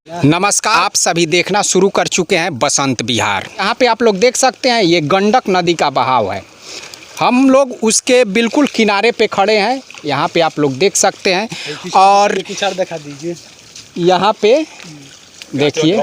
नमस्कार, आप सभी देखना शुरू कर चुके हैं बसंत विहार। यहाँ पे आप लोग देख सकते हैं ये गंडक नदी का बहाव है। हम लोग उसके बिल्कुल किनारे पे खड़े हैं। यहाँ पे आप लोग देख सकते हैं और दिखा दीजिए। यहाँ पे देखिए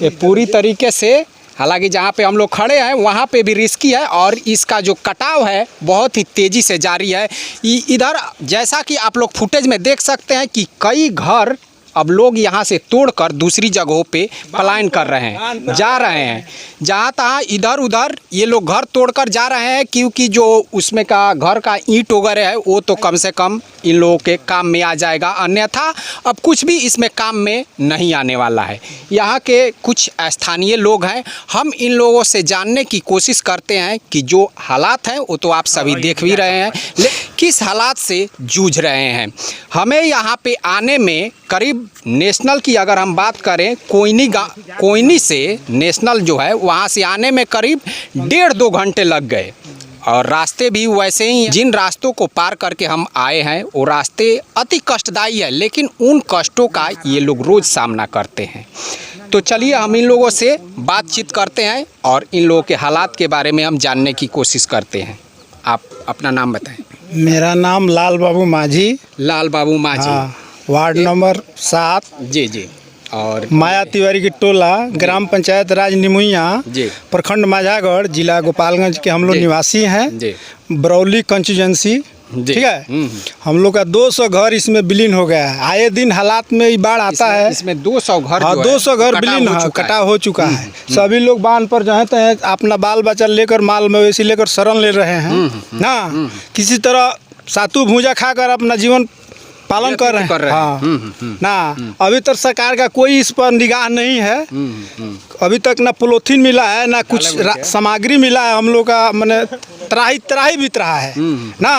ये पूरी तरीके से, हालांकि जहाँ पे हम लोग खड़े हैं वहाँ पे भी रिस्की है और इसका जो कटाव है बहुत ही तेज़ी से जारी है। इधर जैसा कि आप लोग फुटेज में देख सकते हैं कि कई घर अब लोग यहाँ से तोड़कर दूसरी जगहों पे पलायन कर रहे हैं, जा रहे हैं। जहाँ तहाँ इधर उधर ये लोग घर तोड़कर जा रहे हैं, क्योंकि जो उसमें का घर का ईंट वगैरह है वो तो कम से कम इन लोगों के काम में आ जाएगा, अन्यथा अब कुछ भी इसमें काम में नहीं आने वाला है। यहाँ के कुछ स्थानीय लोग हैं, हम इन लोगों से जानने की कोशिश करते हैं कि जो हालात हैं वो तो आप सभी देख भी रहे हैं, किस हालात से जूझ रहे हैं। हमें यहाँ पे आने में करीब नेशनल की अगर हम बात करें, कोयनी से नेशनल जो है वहाँ से आने में करीब 1.5-2 घंटे लग गए। और रास्ते भी वैसे ही, जिन रास्तों को पार करके हम आए हैं वो रास्ते अति कष्टदायी है, लेकिन उन कष्टों का ये लोग रोज़ सामना करते हैं। तो चलिए हम इन लोगों से बातचीत करते हैं और इन लोगों के हालात के बारे में हम जानने की कोशिश करते हैं। आप अपना नाम बताएं। मेरा नाम लाल बाबू माझी। लाल बाबू माझी। हाँ, वार्ड नंबर 7। जी जी। और माया तिवारी की टोला, ग्राम पंचायत राज निमुइया, प्रखंड माझागढ़, जिला गोपालगंज के हम लोग निवासी हैं। बरौली कंस्टिट्यूएंसी, ठीक है। हम लोग का 200 घर इसमें विलीन हो गया है। आए दिन हालात में ये बाढ़ आता है। इसमें 200 घर, हाँ 200 घर विलीन कटा हो चुका है। सभी लोग बांध पर जहाँ तक अपना बाल बच्चा लेकर, माल मवेशी लेकर शरण ले रहे हैं ना, किसी तरह सातु भूजा खाकर अपना जीवन पालन कर रहे हैं। हाँ ना, अभी तक सरकार का कोई इस पर निगाह नहीं है। अभी तक ना पोलोथीन मिला है, ना कुछ सामग्री मिला है। हम लोग का मैंने त्राही बीत रहा है ना।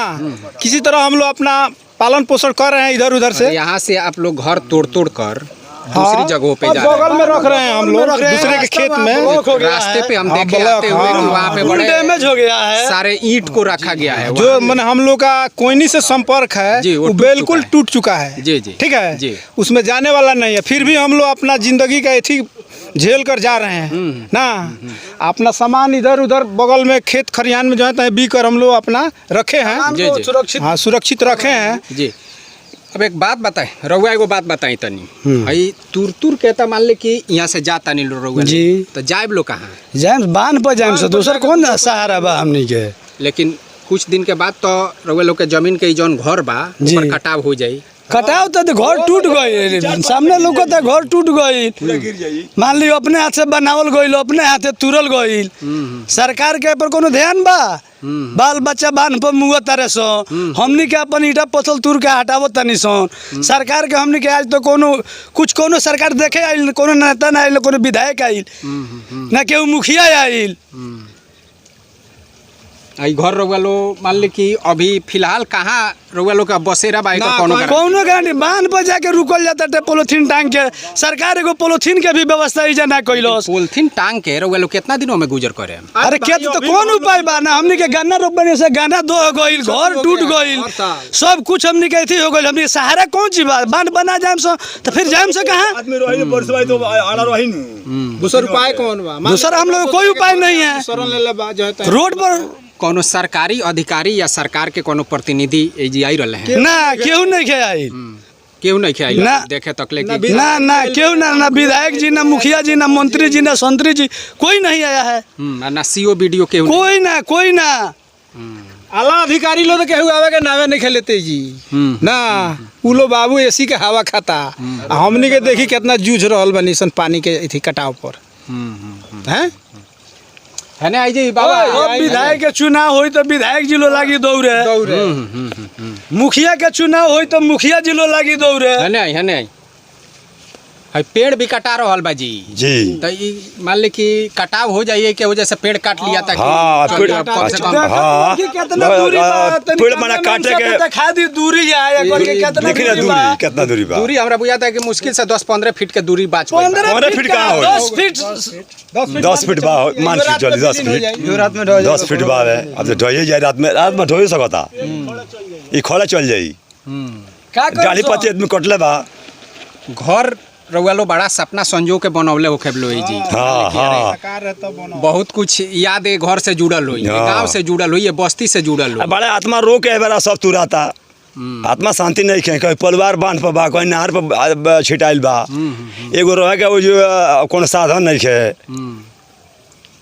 किसी तरह हम लोग अपना पालन पोषण कर रहे हैं इधर उधर से। यहाँ से आप लोग घर तोड़ कर दूसरी जगहों पे जा रहे हैं। बगल में रख रहे हैं हम लोग, दूसरे के खेत में। रास्ते पे हम देखे आते हुए कि वहाँ पे बड़े डैमेज हो गया है, सारे ईंट को रखा गया है। जो मैंने हम लोग का कोयनी से संपर्क है वो बिल्कुल टूट चुका है। जी जी, ठीक है। उसमें जाने वाला नहीं है, फिर भी हम लोग अपना जिंदगी का एथी झेल कर जा रहे हैं ना। अपना सामान इधर उधर बगल में खेत खरियान में जो है बी कर हम लोग अपना रखे हैं, सुरक्षित। हाँ सुरक्षित रखे हैं जी। अब एक बात बताए रउआ, एगो बात बताई तनी, भाई तुर कहता मान ले कि यहाँ से जाता नहीं लो रउआ जी, तो जाए लोग कहाँ जाए? बांध पर जाए से दूसर कौन सहारा बा हमनी के। लेकिन कुछ दिन के बाद तो रउआ लोग के जमीन के जौन घर बा ऊपर कटाव हो जाई। कटाव तो घर टूट गई, सामने लोग तो घर टूट गई। मान लियो अपने हाथ से बनावल गई, अपने हाथ से तुरल गई। सरकार के पर कोनो ध्यान बा? बाल बच्चा बांध पर मुँह तारे सो, हमनी के अपन ईटा पत्थर तुर के हटावो तनी सो। सरकार के हमनी के आज तो कोनो सरकार देखे आइल, कोनो नेता ना आइल, कोनो विधायक आइल ना, केहू मुखिया आइल। आई घर रउआ लोग मान ली कि अभी फिलहाल कहाँ रउआ लोग का बसेरा बाइक कोनो गारंटी बांध पर जाके रुकल जाता है। पोलोथीन टांग के सरकार एगो पोलोथीन के भी व्यवस्था ना कइलोस। पोलोथीन टांग के रउआ लोग कितना दिनों में गुजर करे? अरे खेत तो कौन उपाय बा ना, हमनी के गन्ना रोपने से गन्ना दो हो गइल, घर टूट गइल, सब कुछ हमनी के एथी हो गइल। हमनी सहारा कौन चीज बा? बांध बना जाम सो तो फिर जाम से कहां? आदमी रही परसवाई तो आड़ा रही न। दूसरा उपाय कौन बा? दूसरा हम लोग कोई उपाय नहीं है। शरण ले ले बा रोड पर कोनो सरकारी अधिकारी या सरकार के कोनो प्रतिनिधि जी आई रहे हैं ना? केहू नहीं खे आई, केहू नहीं खे आई ना देखे तक लेके ना ना केहू ना विधायक जी, ना मुखिया जी, ना मंत्री जी, ना संतरी जी, कोई नहीं आया है। ना सीओ वीडियो केहू, कोई ना आला अधिकारी लोग तो केहू आवे के नावे नहीं खेलेते जी ना। उ लो बाबू एसी के हवा खाता, हमनी के देखी कितना जूझ रहल बनी सन पानी के इथी कटाव पर हैं। है ना आई जी बाबा, विधायक के चुनाव होई तो विधायक जी लो लागी दौड़े, मुखिया के चुनाव होई तो मुखिया जी लो लागी दौड़े। है ना है पेड़ भी कटा रहल बा जी। तो ई मान ली कि कटाव हो जाइए कि वजह से पेड़ काट लिया था। हाँ पेड़ हाँ पेड़ बना काटे के खादी दूरी है देखिए दूरी कितना दूरी बा। दूरी हमरा बुझाता है कि मुश्किल से 10-15 फीट के दूरी बाच 15 फीट कहाँ हो 10 फीट बा मान के चली 10 फीट 10 फीट बा है। अब तो ढोइए जाए रात में ढोइए सकता ये खड़ा चल जाई डाली पत्ती आदमी कटले बा। घर रउआ लो बड़ा सपना संजो के बनौले हो खेबलो जी। हाँ हाँ बहुत कुछ याद है घर से जुड़ल हुई, गांव से जुड़ल हुई, बस्ती से जुड़ल हुई। बड़ा आत्मा रो के बेरा सब तुराता आत्मा शांति नहीं खे कहीं परिवार बांध पर बा कहीं नहर पर छिटाइल बा एगो रहे के वो जो कोनो साधन नहीं खे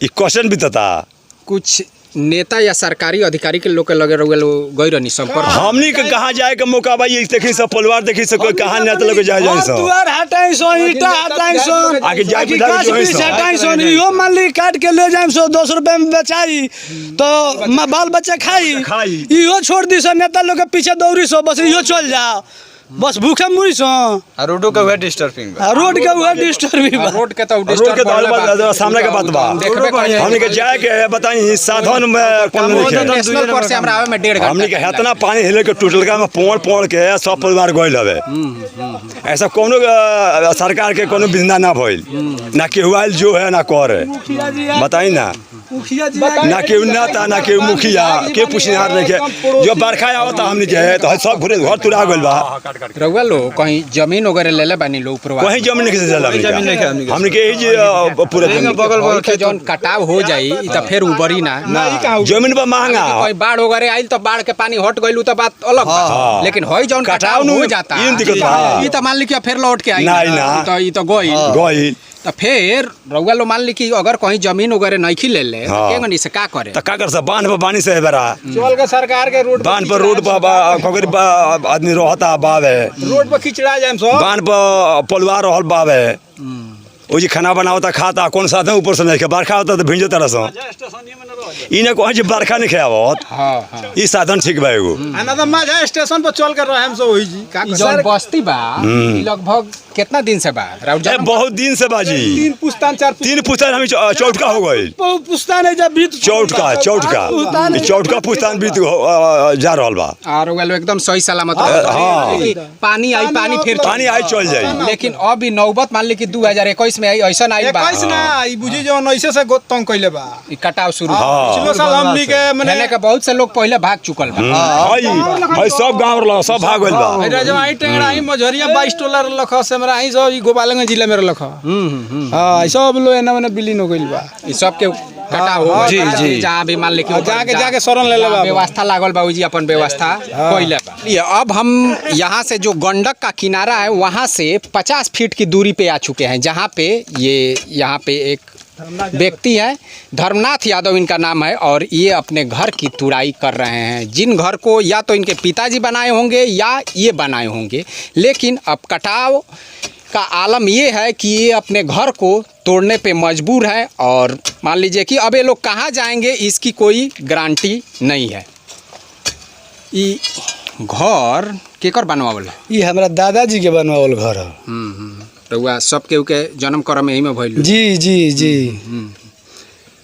ये क्वेश्चन भी तता कुछ नेता या सरकारी अधिकारी के लोग के लगे रहुए लोग गई रहनी संपर्क। हमनी के कहाँ जाए के मौका बा ये देखी सब परिवार देखी सब कोई कहाँ नेता लोग जाए जाए सब दुआर हटाई सो ईटा हटाई सो आगे जाए विधायक जो है सब हटाई सो यो मान ली काट के ले जाए सो 200 रुपए में बेचाई तो बाल बच्चा खाई यो छोड़ दी सो नेता लोग के पीछे दौड़ी सो बस यो चल जाओ बस भूखे मुरी सो रोडो का हुआ डिस्टर्बिंग रोड के हुआ डिस्टर्बिंग रोड के तो रोड के सामने के बात बा हमनी के जाए के बताई साधन में कौन नहीं है नेशनल पर से हमरा आवे में 1.5 घंटा हमनी के इतना पानी हिले के टूटल का में पोड़ के सब परिवार गइल हवे ऐसा कोनो सरकार के कोनो बिंदा ना भइल ना केहू आइल जो है ना कर बताई ना ना केहू नेता ना केहू मुखिया के पुछनार नहीं के जो बरखा आवता हमनी के तो सब घरे घर तुरा गइल बा। रउआ लो कहीं जमीन वगैरह ले ले बानी लोग ऊपर कहीं जमीन के चला हमनी के ही पूरे बगल के जौन कटाव हो जाई त फिर उबरी ना जमीन पर महंगा कोई बाढ़ वगैरह आइल तो बाढ़ के पानी हट गइल तो बात अलग बा। लेकिन होई जौन कटाव हो जाता ई त मान ली कि फिर लौट के आई तो ई तो गइल तो फिर रउआ लो मान ली कि अगर कहीं जमीन वगैरह नहीं ले ले केगनी से का करे त का कर सब बांध पर पानी से बेरा चल के सरकार के रोड बांध पर रोड पर आदमी रहता बावे रोड पर खिचड़ा जाए सो बांध पर पलवा रहल बावे ओ जी खाना बनावता खाता कौन साधन ऊपर से नहीं के बरखा होता तो भिंजो तरह से इने कहीं बरखा नहीं खावत हां ई साधन ठीक बा एगो ना तो माझा स्टेशन पर चल कर रहे हम सब होई जी का जौन बस्ती बा ई लगभग कितना दिन से बा ए बहुत दिन से बाजी 3 पुस्तान 4 3 पुस्तान हम चौटका हो गई पुस्तान है जब बीत चौटका पुस्तान बीत जा रहल बा और वो एकदम सही सलामत पानी आई फिर पानी आई चल जाई। लेकिन अभी नौबत मान ली कि 2021 में आई ऐसा आई बा 21 ना ई बुझी जौन ऐसे से तंग कइले बा ई कटाव शुरू पिछलो साल हमनी के मैंने के बहुत से लोग पहले भाग चुकल बा हां सब गांव ला सब भाग गइल बा रजवाई टेंगड़ा ही मझरिया 22 टोलर लख से हमरा ही सब ई गोपालगंज जिला में लख हां सब लोग एना में बिलीन हो गइल बा ई सब के कटाव हो जी जहां भी मान ली कि जाके शरण ले लेबा व्यवस्था लागल बाबूजी अपन व्यवस्था कइले बा। ये अब हम यहाँ से जो गंडक का किनारा है वहाँ से 50 फीट की दूरी पे आ चुके हैं जहाँ पे यहाँ पे एक व्यक्ति है धर्मनाथ यादव इनका नाम है और ये अपने घर की तुड़ाई कर रहे हैं। जिन घर को या तो इनके पिताजी बनाए होंगे या ये बनाए होंगे, लेकिन अब कटाव का आलम ये है कि ये अपने घर को तोड़ने पे मजबूर है और मान लीजिए कि अब ये लोग कहाँ जाएंगे इसकी कोई गारंटी नहीं है। ये घर केकर बनवावल है? ये हमारा दादाजी के बनवावल घर है। रउआ सबके के जन्म करम यही में भइल जी जी जी।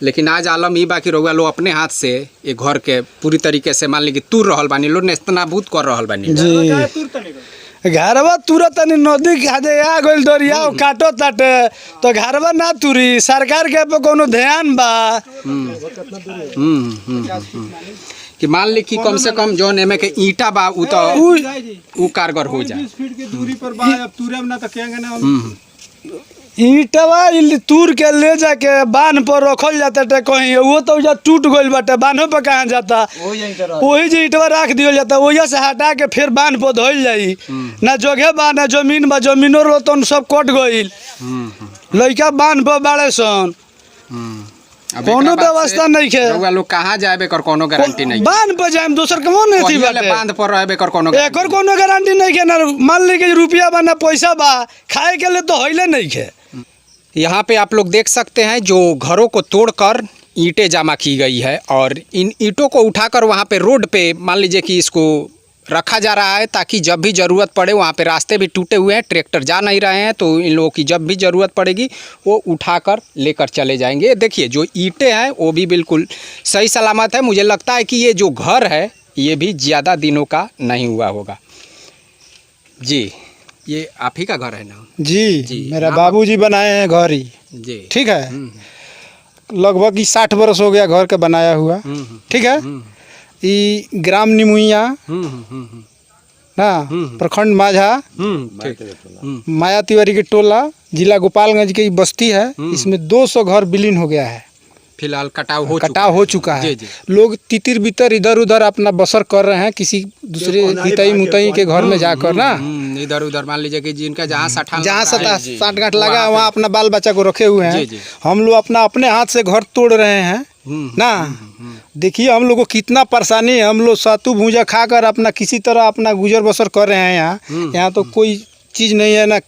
लेकिन आज आलम ई बा कि रउआ लोग अपने हाथ से ये घर के पूरी तरीके से मान ली कि तूर रहल बानी लोग नेस्तनाबूद कर रहल बानी जी। घरवा तुरत नदी खादे आ गइल दरिया काटो ताटे तो घरवा ना तुरी सरकार के पे कोनो ध्यान बा कि मान ली कि कम से कम जौन एमे के ईटा बा उ तो उ कारगर हो जाए 20 फीट की दूरी पर बा अब तुरे ना तो केंगे ना ईटवा तूर के ले जाके बांध पर रखल जाता टे कहीं वो तो जा टूट गइल बाटे बांधो पे कहाँ जाता वही जे ईटवा रख दिया जाता वही से हटा के फिर बांध पर धोल जाई ना जगह बा ना जमीन बा जमीनों रोतन सब कट गइल लइका बांध पर बाड़े सन कोनो व्यवस्था नहीं है। रउआ लोग कहाँ जाए कर कोनो गारंटी नहीं बांध पर जाए दोसर कमो नहीं थी बाटे बांध पर रहबे कर कोनो एकर कोनो गारंटी नहीं है ना मान ली कि रुपया बा ना पैसा बा खाए के लिए तो होइले नहीं है। यहाँ पे आप लोग देख सकते हैं जो घरों को तोड़कर ईंटें जमा की गई है और इन ईंटों को उठाकर वहाँ पे रोड पे मान लीजिए कि इसको रखा जा रहा है ताकि जब भी ज़रूरत पड़े, वहाँ पे रास्ते भी टूटे हुए हैं, ट्रैक्टर जा नहीं रहे हैं, तो इन लोगों की जब भी ज़रूरत पड़ेगी वो उठाकर लेकर चले जाएंगे। देखिए जो ईंटें हैं वो भी बिल्कुल सही सलामत है। मुझे लगता है कि ये जो घर है ये भी ज़्यादा दिनों का नहीं हुआ होगा। जी, ये आप ही का घर है ना? जी मेरा बाबूजी बनाए हैं घर ही। जी ठीक है, लगभग 60 बरस हो गया घर के बनाया हुआ। ठीक है, ये ग्राम निमुइया ना, प्रखंड माझा, माया तिवारी के टोला, जिला गोपालगंज की बस्ती है। इसमें 200 घर विलीन हो गया है, फिलहाल कटाव हो चुका है। जी। लोग तितिर बितर इधर उधर अपना बसर कर रहे हैं, किसी दूसरे हितई मुतई के घर में जाकर ना, इधर उधर मान लीजिए कि जिनका जहाँ साठ गांठ लगा वहाँ अपना बाल बच्चा को रखे हुए हैं। हम लोग अपने हाथ से घर तोड़ रहे हैं ना। देखिए हम लोग को कितना परेशानी है, हम लोग सातू भूजा खाकर अपना किसी तरह अपना गुजर बसर कर रहे हैं। यहाँ तो कोई चीज़ नहीं है ना,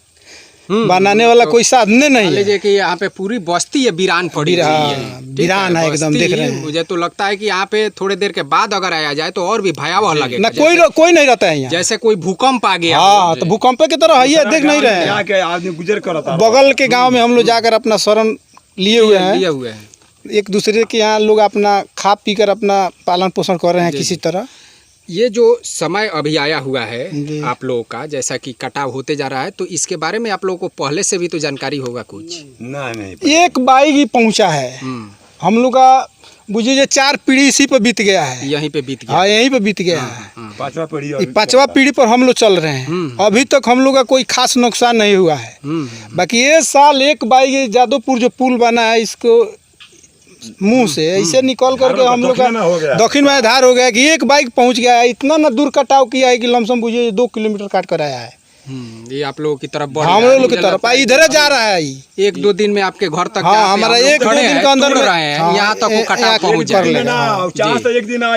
बनाने वाला कोई साधन नहीं है। लीजिए कि यहाँ पे पूरी बस्ती है वीरान पड़ी हुई है, वीरान है एकदम, देख रहे हैं। मुझे तो लगता है कि यहाँ पे थोड़ी देर के बाद अगर आया जाए तो और भी भयावह लगेगा ना। कोई नहीं रहता है यहाँ, जैसे कोई भूकंप आ गया। हाँ, तो भूकंप की तरह है, देख नहीं रहे हैं। आदमी गुजर करता बगल के गाँव में हम लोग जाकर अपना शरण लिए हुए हैं। एक दूसरे के यहाँ लोग अपना खा पी कर अपना पालन पोषण कर रहे हैं किसी तरह। ये जो समय अभी आया हुआ है आप लोगों का, जैसा कि कटाव होते जा रहा है, तो इसके बारे में आप लोगों को पहले से भी तो जानकारी होगा कुछ? नहीं। एक बाइक ही पहुंचा है हम लोग का, बुझिए 4 पीढ़ी इसी पर बीत गया है, यहीं पे बीत गया। हाँ, यहीं पे बीत गया है। 5वां पीढ़ी पर हम लोग चल रहे हैं। अभी तक हम लोग का कोई खास नुकसान नहीं हुआ है। बाकी ये साल एक बाइक जादवपुर जो पुल बना है, इसको मुंह से ऐसे निकल करके हम लोग का दक्षिण में धार हो गया कि एक बाइक पहुंच गया है। इतना ना दूर कटाव किया है कि लमसम बुझिए 2 किलोमीटर काट कर आया है। ये आप लोगों की तरफ हम लोग की तरफ इधर जा रहा है। 1-2 दिन में आपके घर तक, हाँ, हमारा 1-2 दिन के अंदर रहे हैं, यहाँ तक वो कटाव पहुँच जाएगा।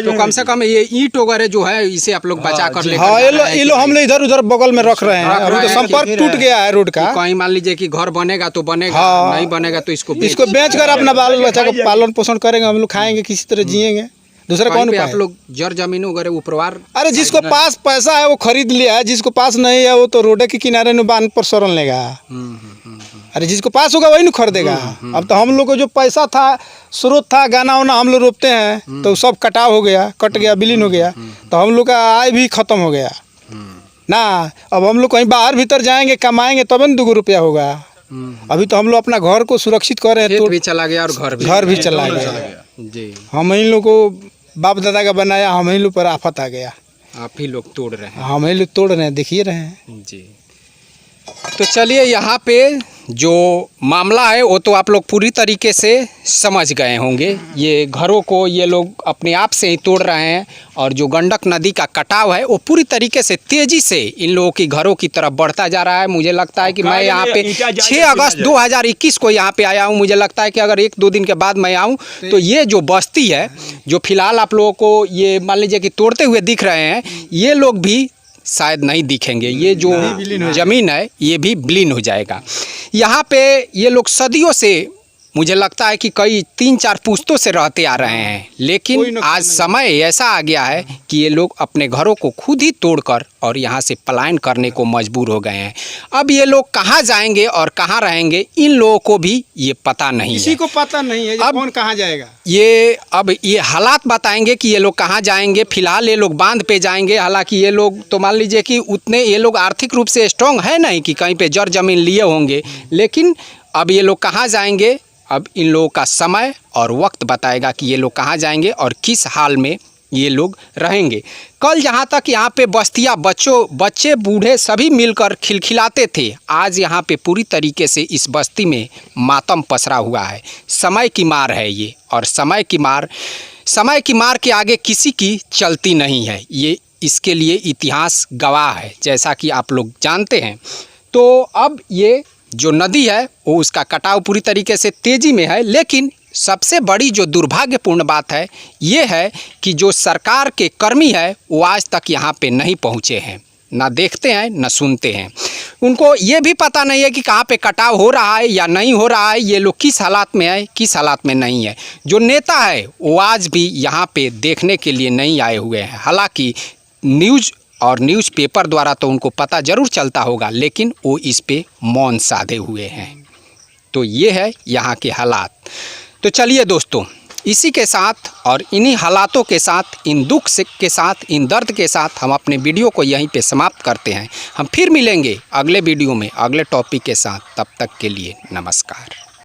तो कम से कम ये ईंट वगैरह जो है इसे आप लोग बचा कर ले। हाँ, ये लो हम लोग इधर उधर बगल में रख रहे हैं। अभी तो संपर्क टूट गया है रोड का। कहीं मान लीजिए कि घर बनेगा तो बनेगा, नहीं बनेगा तो इसको बेच कर अपना बाल बच्चा का पालन पोषण करेंगे, हम लोग खाएंगे, किसी तरह जिएंगे। दूसरा कौन पे आप लोग जर जमीनों वगैरह उपरवार? अरे जिसको पास पैसा है वो खरीद लिया है, जिसको पास नहीं है वो तो रोड के किनारे में बांध पर शरण लेगा। अरे जिसको पास होगा वही न खरीदेगा। अब तो हम लोग को जो पैसा था, स्रोत था, गाना वाना हम लोग रोपते हैं, तो सब कटाव हो गया, कट गया, विलीन हो गया, तो हम लोग का आय भी खत्म हो गया ना। अब हम लोग कहीं बाहर भीतर जाएंगे, कमाएंगे, तब न 2 रुपया होगा। अभी तो हम लोग अपना घर को सुरक्षित कर रहे हैं। तो भी चला गया और घर भी चला गया। जी, हम ही लोग को बाप दादा का बनाया, हम ही लोग पर आफत आ गया। आप ही लोग तोड़ रहे हैं? हम ही लोग तोड़ रहे हैं, देखिए रहे हैं। जी, तो चलिए यहाँ पे जो मामला है वो तो आप लोग पूरी तरीके से समझ गए होंगे। ये घरों को ये लोग अपने आप से ही तोड़ रहे हैं, और जो गंडक नदी का कटाव है वो पूरी तरीके से तेज़ी से इन लोगों की घरों की तरफ बढ़ता जा रहा है। मुझे लगता है कि मैं यहाँ पे 6 अगस्त 2021 को यहाँ पे आया हूँ। मुझे लगता है कि अगर 1-2 दिन के बाद मैं आऊँ तो ये जो बस्ती है, जो फिलहाल आप लोगों को ये मान लीजिए कि तोड़ते हुए दिख रहे हैं, ये लोग भी शायद नहीं दिखेंगे। ये जो ज़मीन है ये भी विलीन हो जाएगा। यहाँ पे ये लोग सदियों से, मुझे लगता है कि कई 3-4 पुश्तों से रहते आ रहे हैं, लेकिन आज समय ऐसा आ गया है कि ये लोग अपने घरों को खुद ही तोड़कर और यहाँ से पलायन करने को मजबूर हो गए हैं। अब ये लोग कहाँ जाएंगे और कहाँ रहेंगे, इन लोगों को भी ये पता नहीं है। किसी को पता नहीं है अब कौन कहाँ जाएगा। ये हालात बताएंगे कि ये लोग कहाँ जाएंगे। फिलहाल ये लोग बांध पे जाएंगे। हालांकि ये लोग तो मान लीजिए कि उतने ये लोग आर्थिक रूप से स्ट्रॉन्ग है नहीं कि कहीं पे जर जमीन लिए होंगे, लेकिन अब ये लोग कहाँ जाएंगे, अब इन लोगों का समय और वक्त बताएगा कि ये लोग कहाँ जाएंगे और किस हाल में ये लोग रहेंगे। कल जहाँ तक यहाँ पे बस्तियाँ बच्चे बूढ़े सभी मिलकर खिलखिलाते थे, आज यहाँ पे पूरी तरीके से इस बस्ती में मातम पसरा हुआ है। समय की मार है ये, और समय की मार के आगे किसी की चलती नहीं है। ये इसके लिए इतिहास गवाह है, जैसा कि आप लोग जानते हैं। तो अब ये जो नदी है वो उसका कटाव पूरी तरीके से तेज़ी में है, लेकिन सबसे बड़ी जो दुर्भाग्यपूर्ण बात है ये है कि जो सरकार के कर्मी है वो आज तक यहाँ पे नहीं पहुँचे हैं, ना देखते हैं ना सुनते हैं। उनको ये भी पता नहीं है कि कहाँ पे कटाव हो रहा है या नहीं हो रहा है, ये लोग किस हालात में है किस हालात में नहीं है। जो नेता है वो आज भी यहाँ पे देखने के लिए नहीं आए हुए हैं। हालांकि न्यूज़ और न्यूज़पेपर द्वारा तो उनको पता ज़रूर चलता होगा, लेकिन वो इस पे मौन साधे हुए हैं। तो ये है यहाँ के हालात। तो चलिए दोस्तों, इसी के साथ और इन्हीं हालातों के साथ, इन दुख से के साथ, इन दर्द के साथ हम अपने वीडियो को यहीं पे समाप्त करते हैं। हम फिर मिलेंगे अगले वीडियो में अगले टॉपिक के साथ। तब तक के लिए नमस्कार।